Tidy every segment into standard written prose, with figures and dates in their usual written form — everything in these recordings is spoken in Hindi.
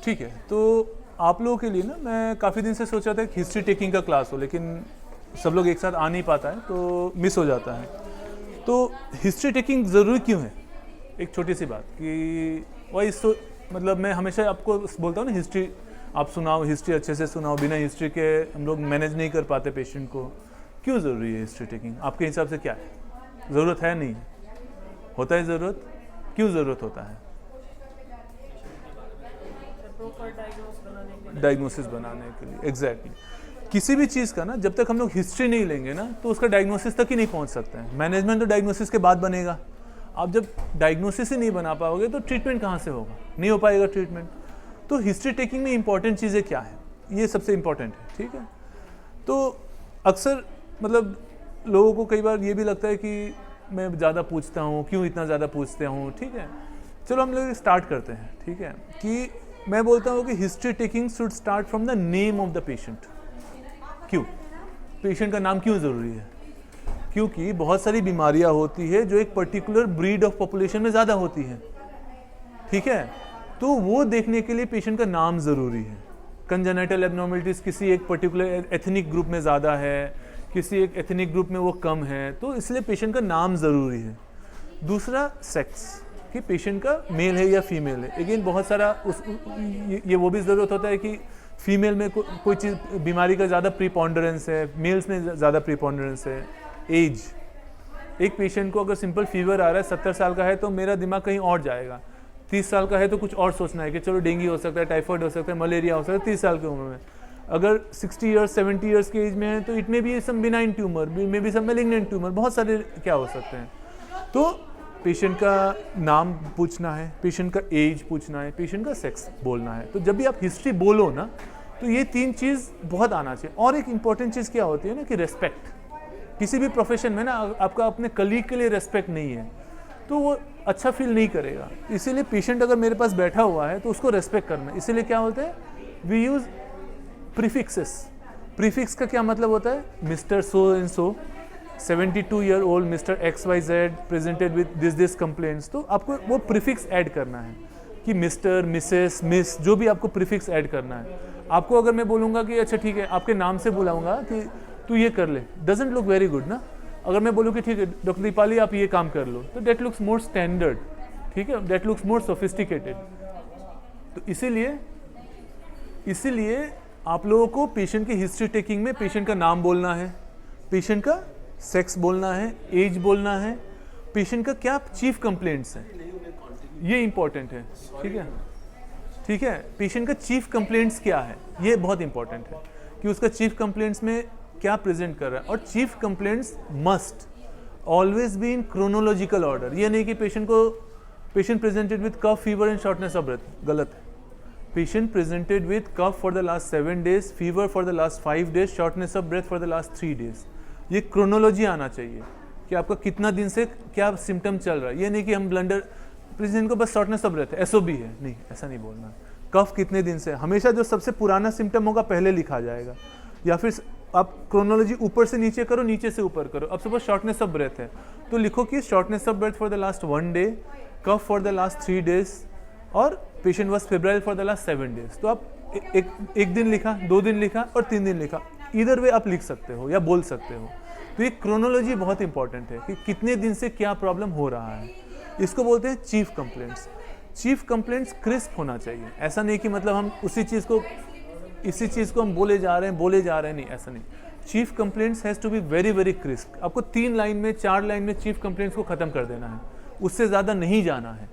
ठीक है, तो आप लोगों के लिए ना मैं काफ़ी दिन से सोचा था कि हिस्ट्री टेकिंग का क्लास हो, लेकिन सब लोग एक साथ आ नहीं पाता है तो मिस हो जाता है। तो हिस्ट्री टेकिंग ज़रूरी क्यों है? एक छोटी सी बात कि वही मतलब मैं हमेशा आपको बोलता हूँ ना, हिस्ट्री आप सुनाओ, हिस्ट्री अच्छे से सुनाओ, बिना हिस्ट्री के हम लोग मैनेज नहीं कर पाते पेशेंट को। क्यों ज़रूरी है हिस्ट्री टेकिंग? आपके हिसाब से क्या है? ज़रूरत है नहीं? होता है ज़रूरत? क्यों ज़रूरत होता है? डायग्नोसिस बनाने के लिए, एग्जैक्टली। किसी भी चीज़ का ना जब तक हम लोग हिस्ट्री नहीं लेंगे ना तो उसका डायग्नोसिस तक ही नहीं पहुंच सकते हैं। मैनेजमेंट तो डायग्नोसिस के बाद बनेगा। आप जब डायग्नोसिस ही नहीं बना पाओगे तो ट्रीटमेंट कहाँ से होगा? नहीं हो पाएगा ट्रीटमेंट। तो हिस्ट्री टेकिंग में इंपॉर्टेंट चीज़ें क्या है, ये सबसे इंपॉर्टेंट है। ठीक है, तो अक्सर मतलब लोगों को कई बार ये भी लगता है कि मैं ज़्यादा पूछता हूँ, क्यों इतना ज़्यादा पूछते हूँ। ठीक है, चलो हम लोग स्टार्ट करते हैं। ठीक है, कि मैं बोलता हूँ कि history taking should start from the name of the patient. क्यों? पेशेंट का नाम क्यों ज़रूरी है? क्योंकि बहुत सारी बीमारियां होती है जो एक पर्टिकुलर ब्रीड ऑफ पॉपुलेशन में ज़्यादा होती है। ठीक है, तो वो देखने के लिए पेशेंट का नाम ज़रूरी है। कंजेनिटल एब्नॉर्मलिटीज़ किसी एक पर्टिकुलर एथनिक ग्रुप में ज़्यादा है, किसी एक एथनिक ग्रुप में वो कम है, तो इसलिए पेशेंट का नाम ज़रूरी है। दूसरा, सेक्स, कि पेशेंट का मेल है या फीमेल है। अगेन बहुत सारा ये वो भी ज़रूरत होता है कि फीमेल में कोई चीज़ बीमारी का ज़्यादा प्रीपॉन्डरेंस है, मेल्स में ज़्यादा प्रीपॉन्डरेंस है। एज, एक पेशेंट को अगर सिंपल फीवर आ रहा है, 70 साल का है, तो मेरा दिमाग कहीं और जाएगा। 30 साल का है तो कुछ और सोचना है कि चलो डेंगू हो सकता है, टाइफाइड हो सकता है, मलेरिया हो सकता है 30 साल की उम्र में। अगर 60 ईयर्स 70 ईयर्स के एज में है तो इट में भी some benign tumour, may be some malignant tumour, बहुत सारे क्या हो सकते हैं। तो पेशेंट का नाम पूछना है, पेशेंट का एज पूछना है, पेशेंट का सेक्स बोलना है। तो जब भी आप हिस्ट्री बोलो ना तो ये तीन चीज़ बहुत आना चाहिए। और एक इंपॉर्टेंट चीज़ क्या होती है ना कि रेस्पेक्ट। किसी भी प्रोफेशन में ना आपका अपने कलीग के लिए रेस्पेक्ट नहीं है तो वो अच्छा फील नहीं करेगा। इसीलिए पेशेंट अगर मेरे पास बैठा हुआ है तो उसको रेस्पेक्ट करना। इसीलिए क्या होता है, वी यूज प्रीफिक्सेस। प्रीफिक्स का क्या मतलब होता है? Mister so and so, 72 year old mister XYZ presented with this complaints. तो आपको वो प्रीफिक्स ऐड करना है कि मिस्टर, मिसेस, मिस, जो भी आपको प्रीफिक्स ऐड करना है। आपको अगर मैं बोलूँगा कि अच्छा ठीक है, आपके नाम से बुलाऊंगा कि तू ये कर ले, डजंट लुक वेरी गुड ना। अगर मैं बोलूँ कि ठीक है डॉक्टर दीपाली आप ये काम कर लो, तो डेट लुक्स मोर स्टैंडर्ड। ठीक है, डेट लुक्स मोर सोफिस्टिकेटेड। तो इसीलिए आप लोगों को पेशेंट की हिस्ट्री टेकिंग में पेशेंट का नाम बोलना है, पेशेंट का सेक्स बोलना है, एज बोलना है, पेशेंट का क्या चीफ कंप्लेंट्स हैं, ये इंपॉर्टेंट है। ठीक है, ठीक है, पेशेंट का चीफ कंप्लेंट्स क्या है ये बहुत इंपॉर्टेंट है कि उसका चीफ कंप्लेंट्स में क्या प्रेजेंट कर रहा है। और chief complaints must always be in chronological order. ये नहीं कि patient presented with cough, fever and shortness of breath, गलत है। Patient presented with cough for the last 7 days, fever for the last 5 days, shortness of breath for the last 3 days। ये क्रोनोलॉजी आना चाहिए कि आपका कितना दिन से क्या सिम्टम चल रहा है। ये नहीं कि हम ब्लंडर पेशेंट को बस शॉर्टनेस ऑफ ब्रेथ है, SOB है, नहीं, ऐसा नहीं बोलना। कफ कितने दिन से, हमेशा जो सबसे पुराना सिम्टम होगा पहले लिखा जाएगा। या फिर आप क्रोनोलॉजी ऊपर से नीचे करो, नीचे से ऊपर करो। अब सपोज शॉर्टनेस ऑफ ब्रेथ है तो लिखो कि shortness of breath for the last 1 day, cough for the last 3 days और patient was febrile for the last 7 days। तो आप एक दिन लिखा, 2 दिन लिखा और 3 दिन लिखा, इधर वे आप लिख सकते हो या बोल सकते हो। तो ये क्रोनोलॉजी बहुत इंपॉर्टेंट है कि कितने दिन से क्या प्रॉब्लम हो रहा है। इसको बोलते हैं chief complaints. Chief complaints crisp होना चाहिए। ऐसा नहीं कि मतलब हम इसी चीज़ को हम बोले जा रहे हैं, नहीं, ऐसा नहीं। Chief complaints has to be very very crisp. आपको 3 लाइन में 4 लाइन में चीफ कंप्लेंट्स को ख़त्म कर देना है, उससे ज़्यादा नहीं जाना है।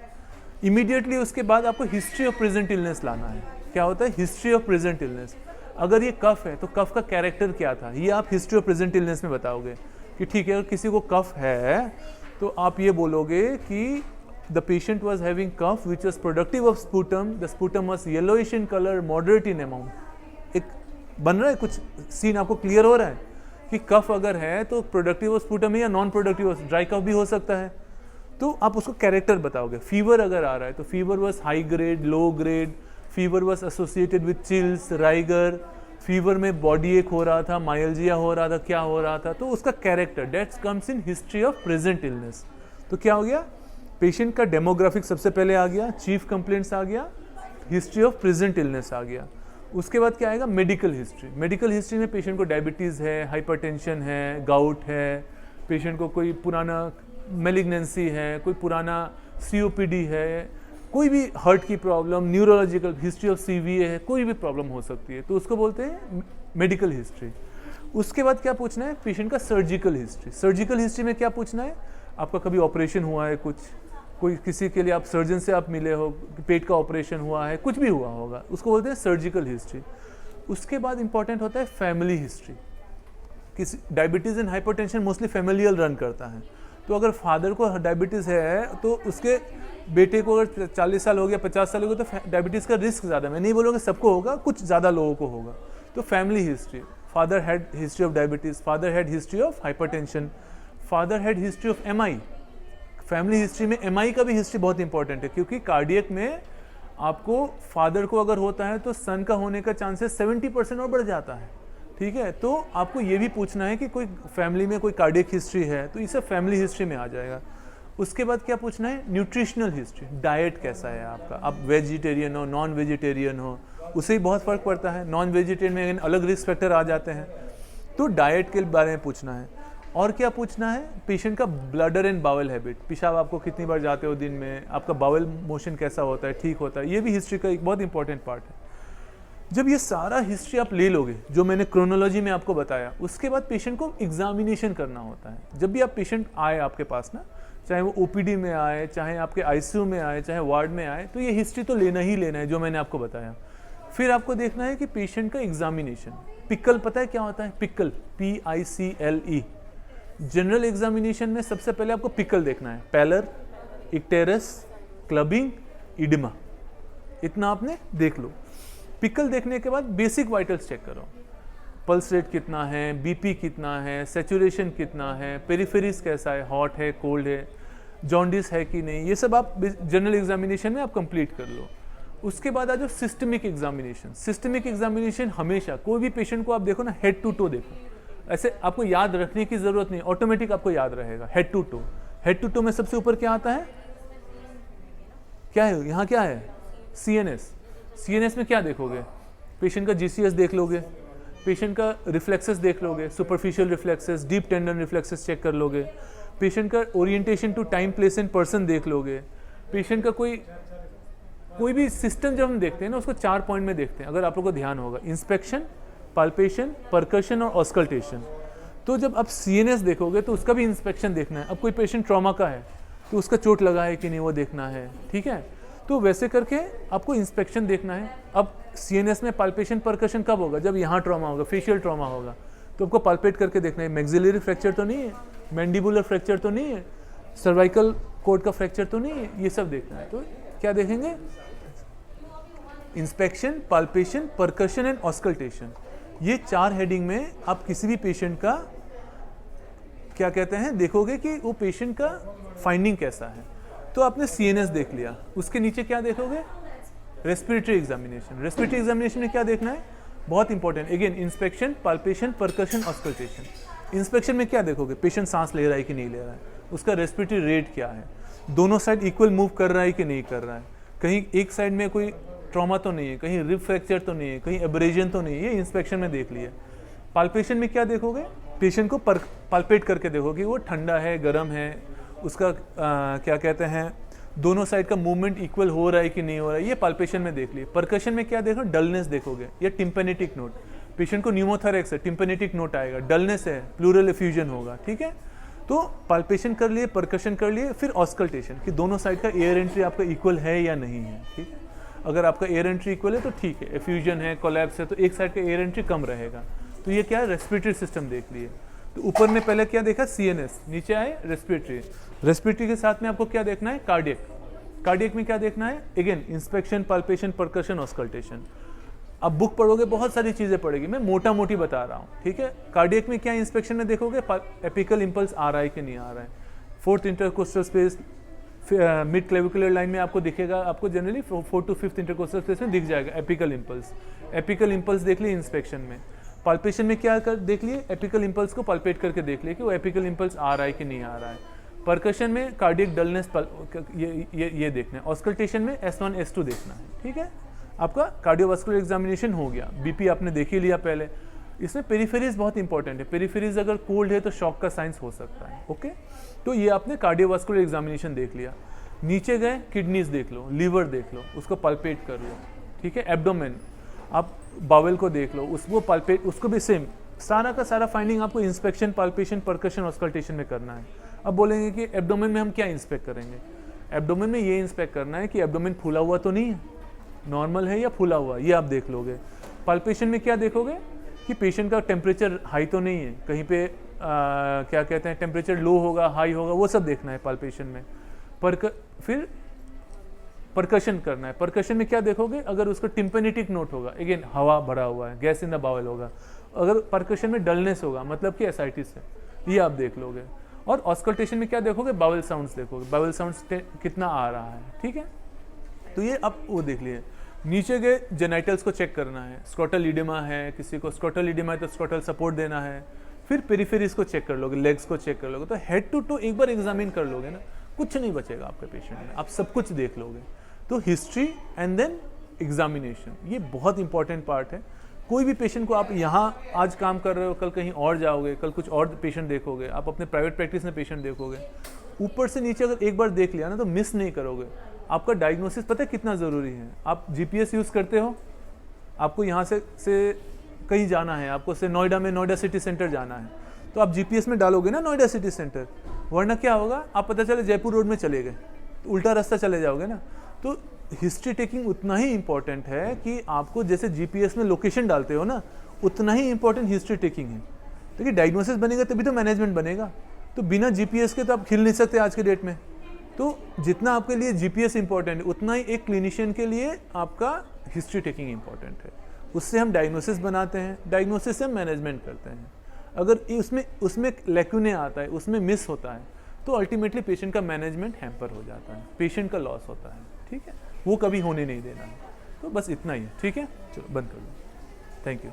इमीडिएटली उसके बाद आपको हिस्ट्री ऑफ प्रेजेंट इलनेस लाना है। क्या होता है हिस्ट्री ऑफ प्रेजेंट इलनेस? अगर ये कफ है तो कफ का कैरेक्टर क्या था, ये आप हिस्ट्री ऑफ प्रेजेंट इलनेस में बताओगे कि ठीक है अगर किसी को कफ है तो आप ये बोलोगे कि the patient was having cough which was productive of sputum, the sputum was yellowish in colour, moderate in amount. एक बन रहा है, कुछ सीन आपको क्लियर हो रहा है कि कफ अगर है तो प्रोडक्टिव ऑफ स्पूटम है या non productive of, dry cough भी हो सकता है। तो आप उसको कैरेक्टर बताओगे। फीवर अगर आ रहा है तो fever was high grade, low grade, fever was associated with chills, rigor, fever में बॉडी एक हो रहा था, माइल्जिया हो रहा था, क्या हो रहा था, तो उसका character that comes in history of present illness. तो क्या हो गया, पेशेंट का डेमोग्राफिक सबसे पहले आ गया, चीफ कंप्लेंट्स आ गया, हिस्ट्री ऑफ प्रेजेंट इलनेस आ गया। उसके बाद क्या आएगा, मेडिकल हिस्ट्री। मेडिकल हिस्ट्री में पेशेंट को डायबिटीज़ है, हाइपरटेंशन है, गाउट है, पेशेंट को कोई पुराना मेलिग्नेंसी है, कोई पुराना COPD है, कोई भी हार्ट की problem, neurological history of CVA है, कोई भी प्रॉब्लम हो सकती है, तो उसको बोलते हैं मेडिकल हिस्ट्री। उसके बाद क्या पूछना है, पेशेंट का सर्जिकल हिस्ट्री। सर्जिकल हिस्ट्री में क्या पूछना है, आपका कभी ऑपरेशन हुआ है, कुछ कोई किसी के लिए आप सर्जन से आप मिले हो, पेट का ऑपरेशन हुआ है, कुछ भी हुआ होगा, उसको बोलते हैं सर्जिकल हिस्ट्री। उसके बाद इंपॉर्टेंट होता है फैमिली हिस्ट्री। किसी diabetes and hypertension mostly familial run करता है, तो अगर फादर को डायबिटीज़ है तो उसके बेटे को अगर 40 साल हो गया, 50 साल हो गया, तो डायबिटीज़ का रिस्क ज़्यादा। मैं नहीं बोलूँगा सबको होगा, कुछ ज़्यादा लोगों को होगा। तो family history, father had history of diabetes, father had history of hypertension, father had history of MI। Family history में MI का भी हिस्ट्री बहुत इंपॉर्टेंट है, क्योंकि कार्डियक में आपको फादर को अगर होता है तो सन का होने का चांसेस 70% और बढ़ जाता है। ठीक है, तो आपको ये भी पूछना है कि कोई फैमिली में कोई कार्डियक हिस्ट्री है, तो इसे फैमिली हिस्ट्री में आ जाएगा। उसके बाद क्या पूछना है, न्यूट्रिशनल हिस्ट्री, डाइट कैसा है आपका, आप वेजिटेरियन हो, नॉन वेजिटेरियन हो, उससे ही बहुत फ़र्क पड़ता है। नॉन वेजिटेरियन में अलग रिस्क फैक्टर आ जाते हैं, तो डाइट के बारे में पूछना है। और क्या पूछना है, पेशेंट का ब्लडर एंड बावल हैबिट, पेशाब आपको कितनी बार जाते हो दिन में, आपका बावल मोशन कैसा होता है, ठीक होता है, ये भी हिस्ट्री का एक बहुत इंपॉर्टेंट पार्ट है। जब ये सारा हिस्ट्री आप ले लोगे, जो मैंने क्रोनोलॉजी में आपको बताया, उसके बाद पेशेंट को एग्जामिनेशन करना होता है। जब भी आप पेशेंट आए आपके पास ना, चाहे वो OPD में आए, चाहे आपके ICU में आए, चाहे वार्ड में आए, तो ये हिस्ट्री तो लेना ही लेना है, जो मैंने आपको बताया। फिर आपको देखना है कि पेशेंट का एग्जामिनेशन, पिकल पता है क्या होता है, पिकल PICLE। जनरल एग्जामिनेशन में सबसे पहले आपको पिकल देखना है, पैलर, इक्टेरस, क्लबिंग, इडिमा, इतना आपने देख लो। पिकल देखने के बाद बेसिक वाइटल्स चेक करो, पल्स रेट कितना है, BP कितना है, सैचुरेशन कितना है, पेरिफेरीज कैसा है, हॉट है, कोल्ड है, जॉन्डिस है कि नहीं, ये सब आप जनरल एग्जामिनेशन में आप कंप्लीट कर लो। उसके बाद आ जाओ सिस्टमिक एग्जामिनेशन। सिस्टमिक एग्जामिनेशन हमेशा कोई भी पेशेंट को आप देखो ना, हेड टू टो देखो, ऐसे आपको याद रखने की जरूरत नहीं, ऑटोमेटिक आपको याद रहेगा। Head to toe, head to toe में सबसे ऊपर क्या आता है, क्या है यहाँ, क्या है, CNS। CNS में क्या देखोगे, पेशेंट का GCS देख लोगे, पेशेंट का रिफ्लेक्सेस देख लोगे, superficial reflexes, deep tendon reflexes check कर लोगे, पेशेंट का orientation to time place and person देख लोगे, पेशेंट का कोई भी सिस्टम जब हम देखते हैं ना, उसको 4 पॉइंट में देखते हैं, अगर आप लोगों को ध्यान होगा, इंस्पेक्शन, पाल्पेशन, परकशन और ऑस्कल्टेशन। तो जब आप CNS देखोगे तो उसका भी इंस्पेक्शन देखना है। अब कोई पेशेंट ट्रॉमा का है तो उसका चोट लगा है कि नहीं वो देखना है, ठीक है, तो वैसे करके आपको इंस्पेक्शन देखना है। अब CNS में पाल्पेशन परकशन कब होगा, जब यहाँ ट्रॉमा होगा, फेशियल ट्रॉमा होगा, तो आपको पाल्पेट करके देखना है, मैक्सिलरी फ्रैक्चर तो नहीं है, मैंडिबुलर फ्रैक्चर तो नहीं है, सर्वाइकल कोड का फ्रैक्चर तो नहीं है, ये सब देखना है। तो क्या देखेंगे, inspection, palpation, percussion and auscultation, ये 4 हेडिंग में आप किसी भी पेशेंट का क्या कहते हैं देखोगे कि वो पेशेंट का फाइंडिंग कैसा है। तो आपने CNS देख लिया, उसके नीचे क्या देखोगे, रेस्पिरेटरी एग्जामिनेशन। रेस्पिरेटरी एग्जामिनेशन में क्या देखना है, बहुत important, again inspection, palpation, percussion, auscultation. Inspection में क्या देखोगे, पेशेंट सांस ले रहा है कि नहीं ले रहा है, उसका रेस्पिरेटरी रेट क्या है, दोनों साइड इक्वल मूव कर रहा है कि नहीं कर रहा है, कहीं एक साइड में कोई ट्रॉमा तो नहीं है, कहीं रिब फ्रैक्चर तो नहीं है, कहीं एब्रेजन तो नहीं है, ये इंस्पेक्शन में देख लिया। पाल्पेशन में क्या देखोगे, पेशेंट को पाल्पेट करके देखोगे वो ठंडा है, गर्म है, उसका क्या कहते हैं दोनों साइड का मूवमेंट इक्वल हो रहा है कि नहीं हो रहा है, ये पाल्पेशन में देख लिए। परकशन में क्या देखो, डलनेस देखोगे या टिम्पेनेटिक नोट, पेशेंट को न्यूमोथोरैक्स है, टिम्पेनेटिक नोट आएगा, डलनेस है, प्लूरल एफ्यूजन होगा, ठीक है। तो पाल्पेशन कर लिए, परकशन कर लिए, फिर ऑस्कल्टेशन कि दोनों साइड का एयर एंट्री आपका इक्वल है या नहीं है, ठीक है। अगर आपका एयर एंट्री इक्वल है तो ठीक है, एफ्यूजन है, कोलैप्स है, तो एक साइड का एयर एंट्री कम रहेगा। तो ये क्या है, रेस्पिरेटरी सिस्टम देख लिए। तो ऊपर में पहले क्या देखा, CNS, नीचे आए रेस्पिरेटरी। रेस्पिरेटरी के साथ में आपको क्या देखना है, कार्डियक। कार्डियक में क्या देखना है, again inspection, palpation, percussion, auscultation. अब बुक पढ़ोगे बहुत सारी चीजें पड़ेगी, मैं मोटा मोटी बता रहा हूँ, ठीक है। कार्डियक में क्या इंस्पेक्शन में देखोगे, एपिकल इंपल्स आ रहा है कि नहीं आ रहा है, 4th intercostal space, mid clavicular line में आपको दिखेगा, आपको generally 4th to 5th intercostal space में दिख जाएगा एपिकल इंपल्स। एपिकल इंपल्स देख लिए इंस्पेक्शन में। पाल्पेशन में क्या कर देख लिए, एपिकल इंपल्स को पाल्पेट करके देख लिए कि वो एपिकल इंपल्स आ रहा है कि नहीं आ रहा है। परकशन में कार्डियक डलनेस ये देखना है। ऑस्कल्टेशन में S1 S2 देखना है, ठीक है। आपका कार्डियोवास्कुलर एग्जामिनेशन हो गया, बीपी आपने देख ही लिया पहले। इसमें पेरिफेरीज बहुत इंपॉर्टेंट है, पेरिफेरीज अगर कोल्ड है तो शॉक का साइंस हो सकता है। ओके, तो ये आपने कार्डियोवास्कुलर एग्जामिनेशन देख लिया। नीचे गए, किडनीज देख लो, लीवर देख लो, उसको पल्पेट कर लो, ठीक है। एब्डोमेन, आप बावेल को देख लो, उसको पल्पेट, उसको भी सेम सारा का सारा फाइंडिंग आपको इंस्पेक्शन, पाल्पेशन, परकशन, ऑस्कल्टेशन में करना है। अब बोलेंगे कि एब्डोमेन में हम क्या इंस्पेक्ट करेंगे? एब्डोमेन में ये इंस्पेक्ट करना है कि एब्डोमेन फूला हुआ तो नहीं है, नॉर्मल है या फूला हुआ, ये आप देख लोगे। पाल्पेशन में क्या देखोगे कि पेशेंट का टेम्परेचर हाई तो नहीं है, कहीं पे क्या कहते हैं टेम्परेचर लो होगा, हाई होगा, वो सब देखना है पाल्पेशन में। फिर परकशन करना है। परकशन में क्या देखोगे? अगर उसका टिम्पेनेटिक नोट होगा, अगेन हवा भरा हुआ है, गैस इन द बावल होगा। अगर परकशन में डलनेस होगा, मतलब कि एसाइटिस है, ये आप देख लोगे। और ऑस्कल्टेशन में क्या देखोगे? बावल साउंड्स देखोगे, बावल साउंड्स कितना आ रहा है, ठीक है। तो ये आप वो देख लिए। नीचे गए, जेनाइटल्स को चेक करना है, स्क्रॉटल इडिमा है, किसी को स्क्रॉटल इडिमा है तो स्क्रॉटल सपोर्ट देना है। फिर पेरिफेरीज को चेक कर लोगे, लेग्स को चेक कर लोगे। तो हेड टू टो एक बार एग्जामिन कर लोगे ना, कुछ नहीं बचेगा आपके पेशेंट में, आप सब कुछ देख लोगे। तो हिस्ट्री एंड देन एग्जामिनेशन, ये बहुत इंपॉर्टेंट पार्ट है। कोई भी पेशेंट को आप यहाँ आज काम कर रहे हो, कल कहीं और जाओगे, कल कुछ और पेशेंट देखोगे, आप अपने प्राइवेट प्रैक्टिस में पेशेंट देखोगे, ऊपर से नीचे अगर एक बार देख लिया ना तो मिस नहीं करोगे। आपका डायग्नोसिस पता है कितना ज़रूरी है? आप जीपीएस यूज़ करते हो, आपको यहाँ से कहीं जाना है, आपको से नोएडा में, नोएडा सिटी सेंटर जाना है, तो आप जीपीएस में डालोगे ना नोएडा सिटी सेंटर, वरना क्या होगा, आप पता चले जयपुर रोड में चले गए, तो उल्टा रास्ता चले जाओगे ना। तो हिस्ट्री टेकिंग उतना ही इंपॉर्टेंट है कि आपको जैसे जीपीएस में लोकेशन डालते हो ना, उतना ही इंपॉर्टेंट हिस्ट्री टेकिंग है। देखिए डायग्नोसिस बनेगा तभी तो मैनेजमेंट बनेगा, तो बिना जीपीएस के तो आप खिल नहीं सकते आज के डेट में। तो जितना आपके लिए जीपीएस इंपॉर्टेंट है, उतना ही एक क्लिनिशियन के लिए आपका हिस्ट्री टेकिंग इंपॉर्टेंट है। उससे हम डायग्नोसिस बनाते हैं, डायग्नोसिस से हम मैनेजमेंट करते हैं। अगर उसमें लैक्यूने आता है, उसमें मिस होता है, तो अल्टीमेटली पेशेंट का मैनेजमेंट हैम्पर हो जाता है, पेशेंट का लॉस होता है, ठीक है। वो कभी होने नहीं देना है। तो बस इतना ही है, ठीक है। चलो बंद कर लो, थैंक यू।